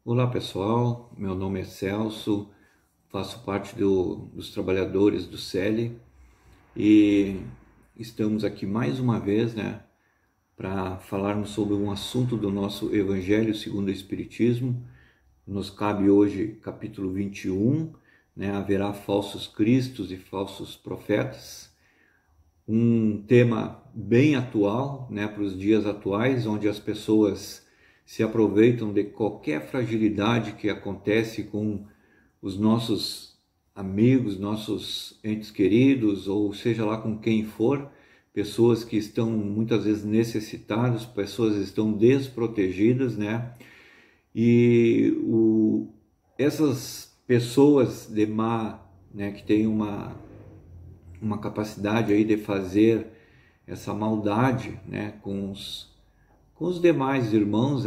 Olá pessoal, meu nome é Celso, faço parte dos trabalhadores do CELI e estamos aqui mais uma vez, para falarmos sobre um assunto do nosso Evangelho segundo o Espiritismo. Nos cabe hoje capítulo 21, haverá falsos cristos e falsos profetas, um tema bem atual, para os dias atuais, onde as pessoas se aproveitam de qualquer fragilidade que acontece com os nossos amigos, nossos entes queridos, ou seja lá com quem for, pessoas que estão muitas vezes necessitadas, pessoas que estão desprotegidas, E essas pessoas de má, que têm uma capacidade aí de fazer essa maldade, com os demais irmãos,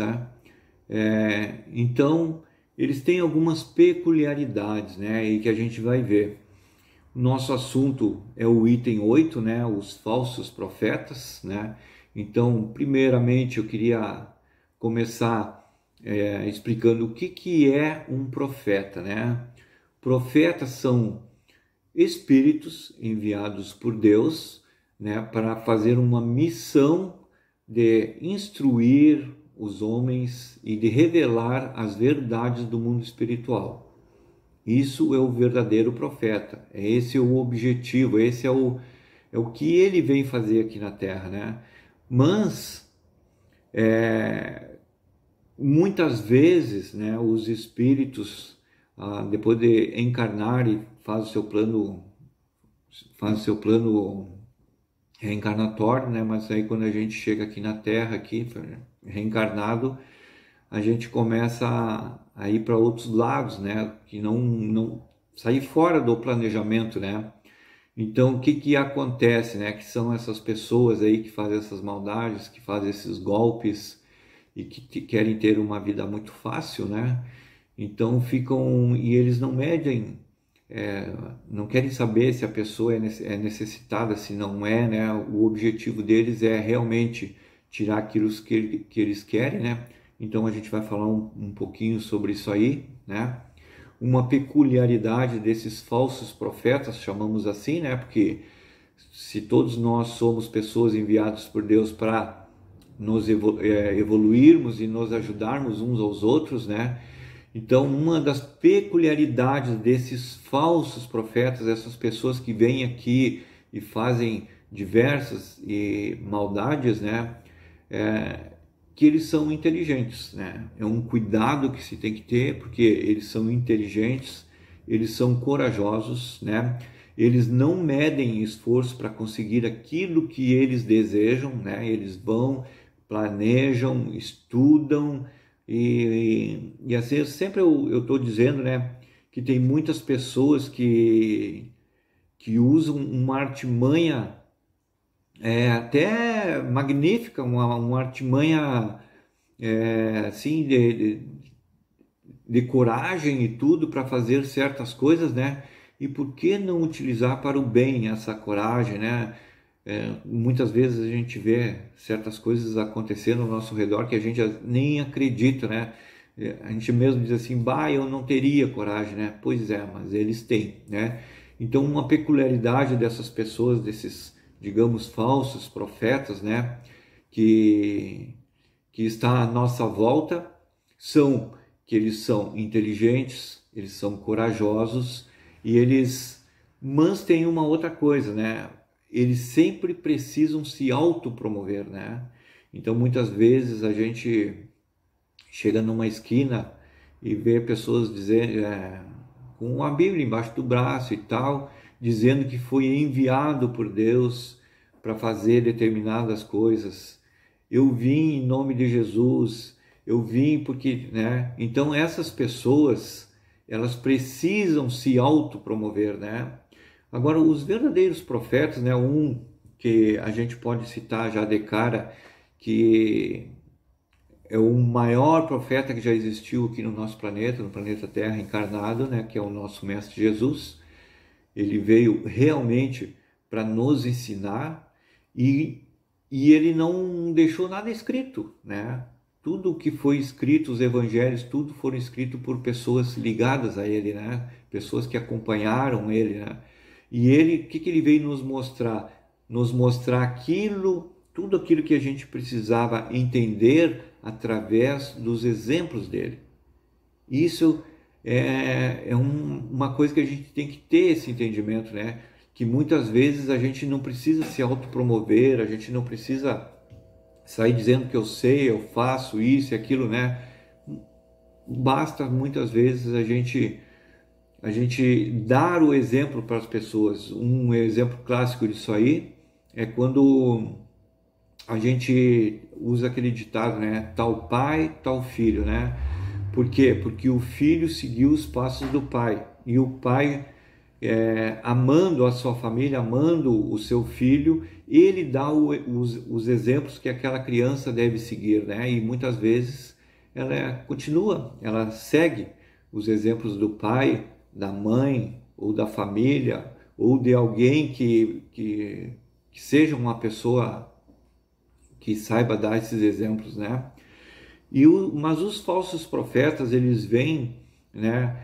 então eles têm algumas peculiaridades, e que a gente vai ver. Nosso assunto é o item 8, os falsos profetas, Então, primeiramente, eu queria começar explicando o que é um profeta, Profetas são espíritos enviados por Deus, para fazer uma missão de instruir os homens e de revelar as verdades do mundo espiritual. Isso é o verdadeiro profeta, esse é o objetivo, esse é o que ele vem fazer aqui na Terra, Mas, muitas vezes, os espíritos, depois de encarnar e faz o seu plano reencarnatório, Mas aí quando a gente chega aqui na Terra, aqui reencarnado, a gente começa a ir para outros lados, Que não sair fora do planejamento, Então o que acontece, Que são essas pessoas aí que fazem essas maldades, que fazem esses golpes e que querem ter uma vida muito fácil, Então ficam e eles não medem, não querem saber se a pessoa é necessitada, se não é, O objetivo deles é realmente tirar aquilo que eles querem, Então a gente vai falar um pouquinho sobre isso aí, Uma peculiaridade desses falsos profetas, chamamos assim, Porque se todos nós somos pessoas enviadas por Deus para nos evoluirmos e nos ajudarmos uns aos outros, Então, uma das peculiaridades desses falsos profetas, essas pessoas que vêm aqui e fazem diversas maldades, É que eles são inteligentes, É um cuidado que se tem que ter, porque eles são inteligentes, eles são corajosos, Eles não medem esforço para conseguir aquilo que eles desejam, Eles vão, planejam, estudam e assim, sempre eu estou dizendo, que tem muitas pessoas que usam uma artimanha até magnífica, uma artimanha assim de coragem e tudo para fazer certas coisas, E por que não utilizar para o bem essa coragem, muitas vezes a gente vê certas coisas acontecendo ao nosso redor que a gente nem acredita, A gente mesmo diz assim, bah, eu não teria coragem, Pois é, mas eles têm, Então, uma peculiaridade dessas pessoas, desses, digamos, falsos profetas, que, que está à nossa volta, são que eles são inteligentes, eles são corajosos e eles, mas tem uma outra coisa, Eles sempre precisam se autopromover, Então, muitas vezes a gente chega numa esquina e vê pessoas dizendo, com a Bíblia embaixo do braço e tal, dizendo que foi enviado por Deus para fazer determinadas coisas. Eu vim em nome de Jesus, eu vim porque, Então essas pessoas, elas precisam se autopromover, Agora, os verdadeiros profetas, um que a gente pode citar já de cara, que é o maior profeta que já existiu aqui no nosso planeta, no planeta Terra encarnado, que é o nosso Mestre Jesus. Ele veio realmente para nos ensinar e ele não deixou nada escrito, Tudo que foi escrito, os evangelhos, tudo foram escritos por pessoas ligadas a ele, né? Pessoas que acompanharam ele, né? E ele, o que ele veio nos mostrar? Nos mostrar aquilo, tudo aquilo que a gente precisava entender através dos exemplos dele. Isso é uma coisa que a gente tem que ter esse entendimento, né? Que muitas vezes a gente não precisa se autopromover, a gente não precisa sair dizendo que eu sei, eu faço isso e aquilo, né? Basta muitas vezes a gente dar o exemplo para as pessoas. Um exemplo clássico disso aí é quando a gente usa aquele ditado, né? Tal pai, tal filho, né? Por quê? Porque o filho seguiu os passos do pai e o pai, amando a sua família, amando o seu filho, ele dá os exemplos que aquela criança deve seguir, né? E muitas vezes ela continua, ela segue os exemplos do pai, da mãe ou da família ou de alguém que seja uma pessoa que saiba dar esses exemplos, né? Mas os falsos profetas, eles vêm, né,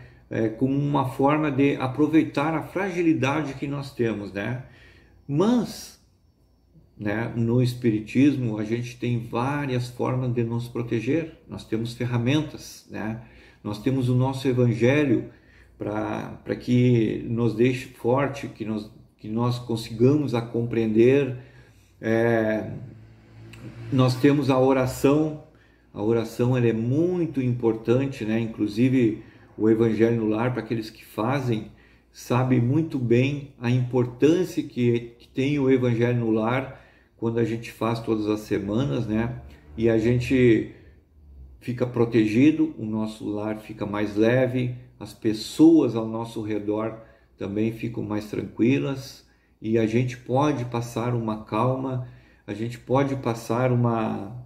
como uma forma de aproveitar a fragilidade que nós temos, né? Mas, né, no Espiritismo, a gente tem várias formas de nos proteger. Nós temos ferramentas, né? Nós temos o nosso Evangelho para que nos deixe forte, que nós consigamos a compreender. Nós temos a oração. A oração ela é muito importante, né? Inclusive o Evangelho no Lar, para aqueles que fazem, sabe muito bem a importância que tem o Evangelho no Lar quando a gente faz todas as semanas, né? E a gente fica protegido, o nosso lar fica mais leve, as pessoas ao nosso redor também ficam mais tranquilas e a gente pode passar uma calma, a gente pode passar uma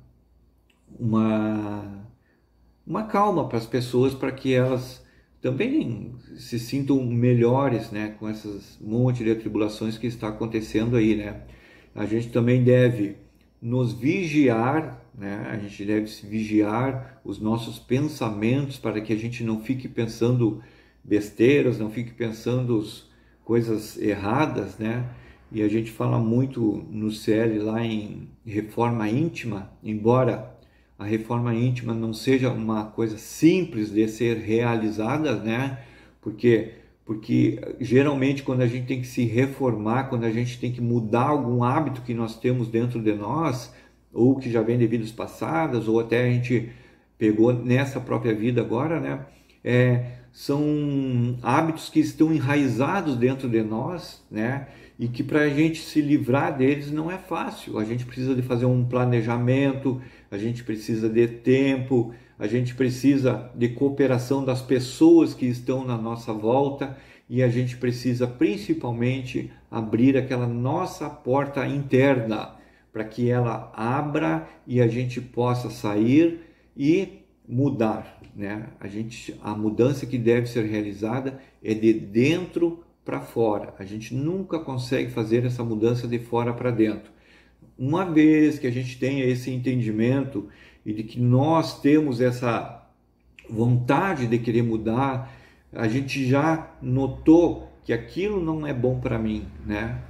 calma para as pessoas, para que elas também se sintam melhores, né, com essas monte de atribulações que está acontecendo aí, né? A gente também deve nos vigiar, né? A gente deve se vigiar os nossos pensamentos para que a gente não fique pensando besteiras, não fique pensando coisas erradas, né? E a gente fala muito no CL lá em reforma íntima, embora a reforma íntima não seja uma coisa simples de ser realizada, né? Porque geralmente quando a gente tem que se reformar, quando a gente tem que mudar algum hábito que nós temos dentro de nós, ou que já vem de vidas passadas, ou até a gente pegou nessa própria vida agora, né? São hábitos que estão enraizados dentro de nós, né? E que para a gente se livrar deles não é fácil. A gente precisa de fazer um planejamento, a gente precisa de tempo, a gente precisa de cooperação das pessoas que estão na nossa volta e a gente precisa principalmente abrir aquela nossa porta interna para que ela abra e a gente possa sair e mudar, né? A mudança que deve ser realizada é de dentro para fora. A gente nunca consegue fazer essa mudança de fora para dentro. Uma vez que a gente tenha esse entendimento e de que nós temos essa vontade de querer mudar, a gente já notou que aquilo não é bom para mim, né?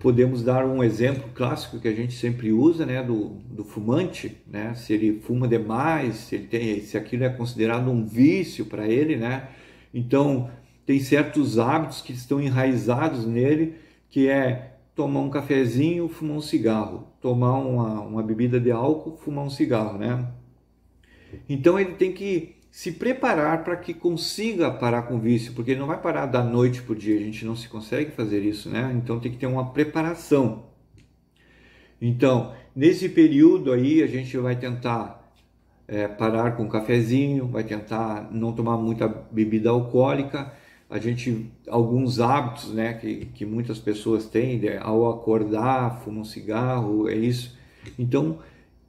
Podemos dar um exemplo clássico que a gente sempre usa, né, do fumante, né? Se ele fuma demais, se aquilo é considerado um vício para ele, né? Então, tem certos hábitos que estão enraizados nele, que é tomar um cafezinho, fumar um cigarro, tomar uma bebida de álcool, fumar um cigarro, né? Então ele tem que se preparar para que consiga parar com o vício, porque ele não vai parar da noite para o dia, a gente não se consegue fazer isso, né? Então tem que ter uma preparação. Então, nesse período aí, a gente vai tentar parar com o cafezinho, vai tentar não tomar muita bebida alcoólica, alguns hábitos, né, que muitas pessoas têm, ao acordar, fumam um cigarro, é isso. Então,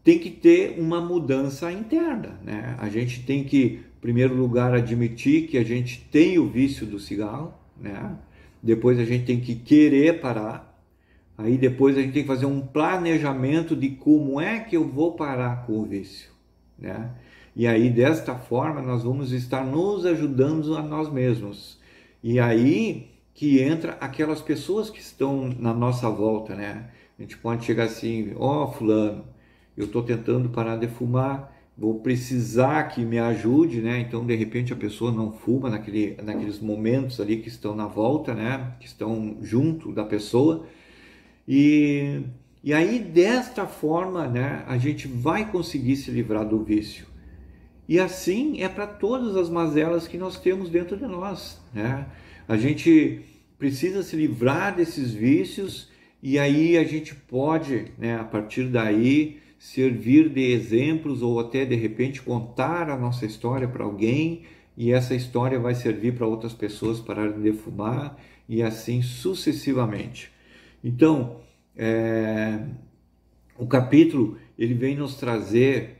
tem que ter uma mudança interna, né? A gente tem que, em primeiro lugar, admitir que a gente tem o vício do cigarro, né? Depois a gente tem que querer parar. Aí depois a gente tem que fazer um planejamento de como é que eu vou parar com o vício, né? E aí, desta forma, nós vamos estar nos ajudando a nós mesmos. E aí que entra aquelas pessoas que estão na nossa volta, né? A gente pode chegar assim, ó, fulano, eu estou tentando parar de fumar, vou precisar que me ajude, né? Então, de repente, a pessoa não fuma naqueles momentos ali que estão na volta, né? Que estão junto da pessoa. E, e aí, desta forma, né, a gente vai conseguir se livrar do vício. E assim é para todas as mazelas que nós temos dentro de nós, né? A gente precisa se livrar desses vícios e aí a gente pode, né, a partir daí, servir de exemplos ou até de repente contar a nossa história para alguém e essa história vai servir para outras pessoas pararem de fumar e assim sucessivamente. Então, o capítulo ele vem nos trazer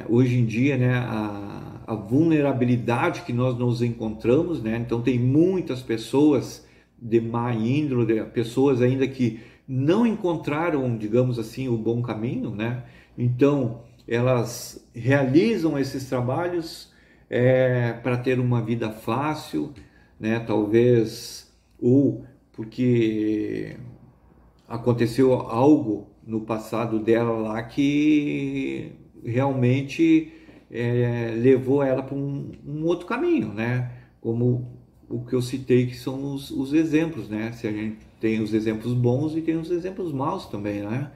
hoje em dia, né, a vulnerabilidade que nós nos encontramos, né? Então tem muitas pessoas de má índole, pessoas ainda que não encontraram, digamos assim, o bom caminho, né? Então elas realizam esses trabalhos para ter uma vida fácil, né? Talvez ou porque aconteceu algo no passado dela lá que realmente levou ela para um outro caminho, né? Como o que eu citei que são os exemplos, né? Se a gente tem os exemplos bons e tem os exemplos maus também, né?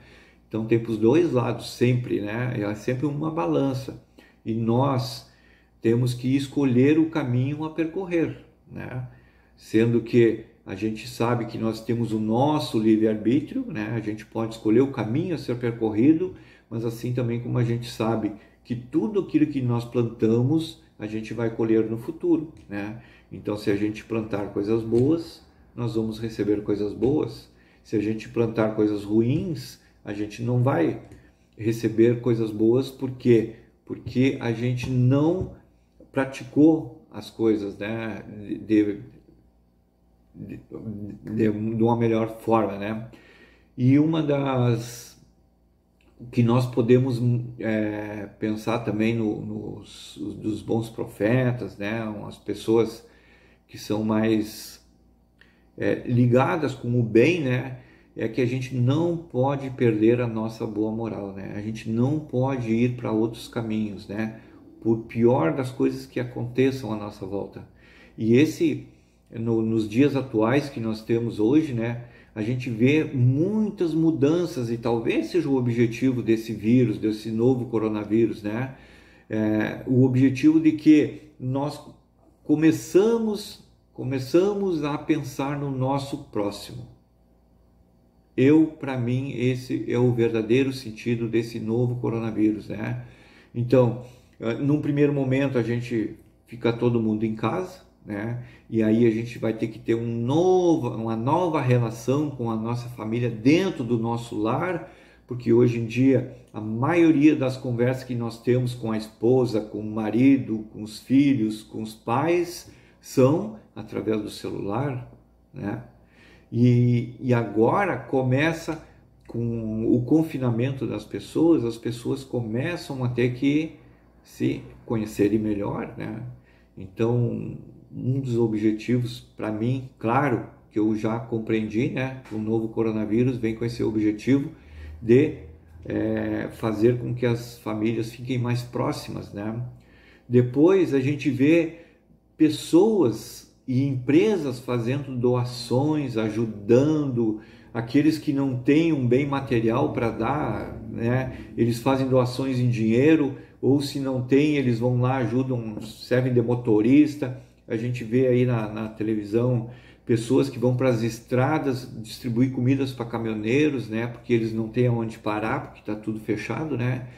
Então tem para os dois lados sempre, né? É sempre uma balança e nós temos que escolher o caminho a percorrer, né? Sendo que a gente sabe que nós temos o nosso livre-arbítrio, né? A gente pode escolher o caminho a ser percorrido, mas assim também como a gente sabe que tudo aquilo que nós plantamos, a gente vai colher no futuro, né? Então, se a gente plantar coisas boas, nós vamos receber coisas boas. Se a gente plantar coisas ruins, a gente não vai receber coisas boas, por quê? Porque a gente não praticou as coisas, né? De uma melhor forma, né? E uma das que nós podemos pensar também dos bons profetas, né? As pessoas que são mais ligadas com o bem, né? É que a gente não pode perder a nossa boa moral, né? A gente não pode ir para outros caminhos, né? Por pior das coisas que aconteçam à nossa volta. E nos dias atuais que nós temos hoje, né? A gente vê muitas mudanças e talvez seja o objetivo desse vírus, desse novo coronavírus, né? O objetivo de que nós começamos a pensar no nosso próximo. Para mim, esse é o verdadeiro sentido desse novo coronavírus, né? Então, num primeiro momento a gente fica todo mundo em casa, né? E aí a gente vai ter que ter uma nova relação com a nossa família dentro do nosso lar, porque hoje em dia a maioria das conversas que nós temos com a esposa, com o marido, com os filhos, com os pais, são através do celular, né? E agora começa com o confinamento das pessoas, as pessoas começam a ter que se conhecerem melhor, né? Então, um dos objetivos para mim, claro, que eu já compreendi, né? O novo coronavírus vem com esse objetivo de fazer com que as famílias fiquem mais próximas, né? Depois a gente vê pessoas e empresas fazendo doações, ajudando aqueles que não têm um bem material para dar, né? Eles fazem doações em dinheiro, ou se não tem, eles vão lá, ajudam, servem de motorista. A gente vê aí na televisão pessoas que vão para as estradas distribuir comidas para caminhoneiros, né? Porque eles não têm aonde parar, porque está tudo fechado, né?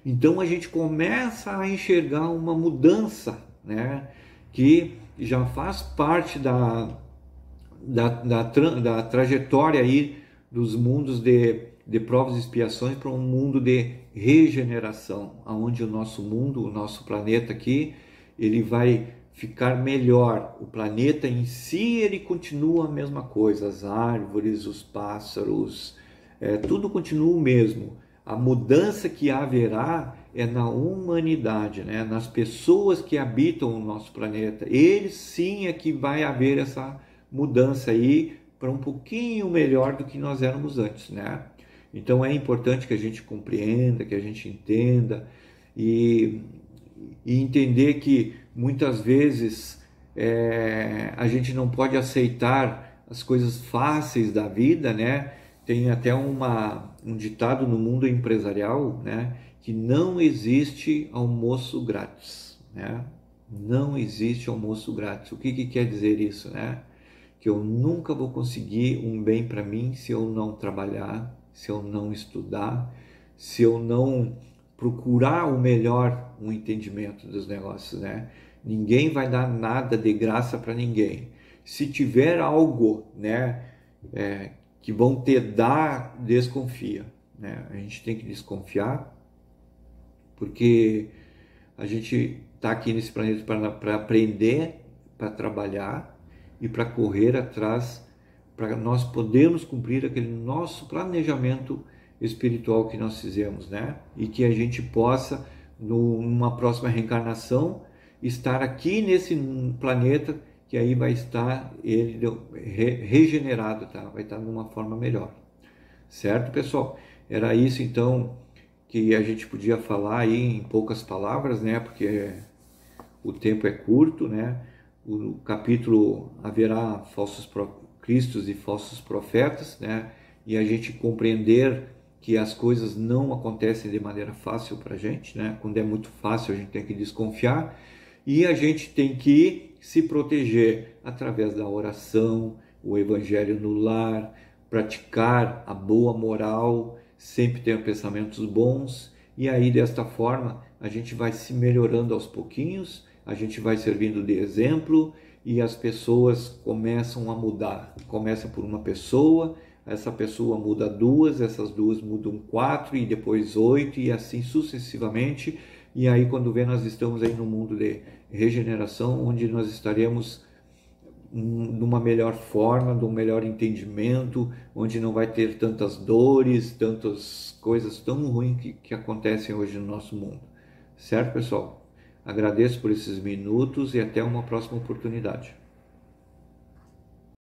Então a gente começa a enxergar uma mudança, né? Que já faz parte da trajetória aí dos mundos de provas e expiações para um mundo de regeneração, onde o nosso mundo, o nosso planeta aqui, ele vai ficar melhor. O planeta em si, ele continua a mesma coisa, as árvores, os pássaros, tudo continua o mesmo. A mudança que haverá é na humanidade, né? Nas pessoas que habitam o nosso planeta. Eles sim é que vai haver essa mudança aí para um pouquinho melhor do que nós éramos antes, né? Então é importante que a gente compreenda, que a gente entenda e, e entender que muitas vezes a gente não pode aceitar as coisas fáceis da vida, né? Tem até um ditado no mundo empresarial, né? Que não existe almoço grátis, né? Não existe almoço grátis. O que que quer dizer isso, né? Que eu nunca vou conseguir um bem para mim se eu não trabalhar, se eu não estudar, se eu não procurar o melhor, um entendimento dos negócios, né? Ninguém vai dar nada de graça para ninguém. Se tiver algo, né, que vão te dar, desconfia, né? A gente tem que desconfiar porque a gente está aqui nesse planeta para aprender, para trabalhar e para correr atrás, para nós podermos cumprir aquele nosso planejamento espiritual que nós fizemos, né? E que a gente possa, numa próxima reencarnação, estar aqui nesse planeta que aí vai estar ele regenerado, tá? Vai estar numa forma melhor. Certo, pessoal? Era isso então que a gente podia falar aí em poucas palavras, né? Porque o tempo é curto, né? O capítulo haverá falsos cristos e falsos profetas, né? E a gente compreender que as coisas não acontecem de maneira fácil para a gente, né? Quando é muito fácil a gente tem que desconfiar e a gente tem que se proteger através da oração, o evangelho no lar, praticar a boa moral, sempre ter pensamentos bons e aí desta forma a gente vai se melhorando aos pouquinhos, a gente vai servindo de exemplo e as pessoas começam a mudar. Começa por uma pessoa, essa pessoa muda duas, essas duas mudam quatro e depois 8 e assim sucessivamente. E aí quando vê nós estamos aí no mundo de regeneração, onde nós estaremos numa melhor forma, de um melhor entendimento, onde não vai ter tantas dores, tantas coisas tão ruins que acontecem hoje no nosso mundo. Certo, pessoal? Agradeço por esses minutos e até uma próxima oportunidade.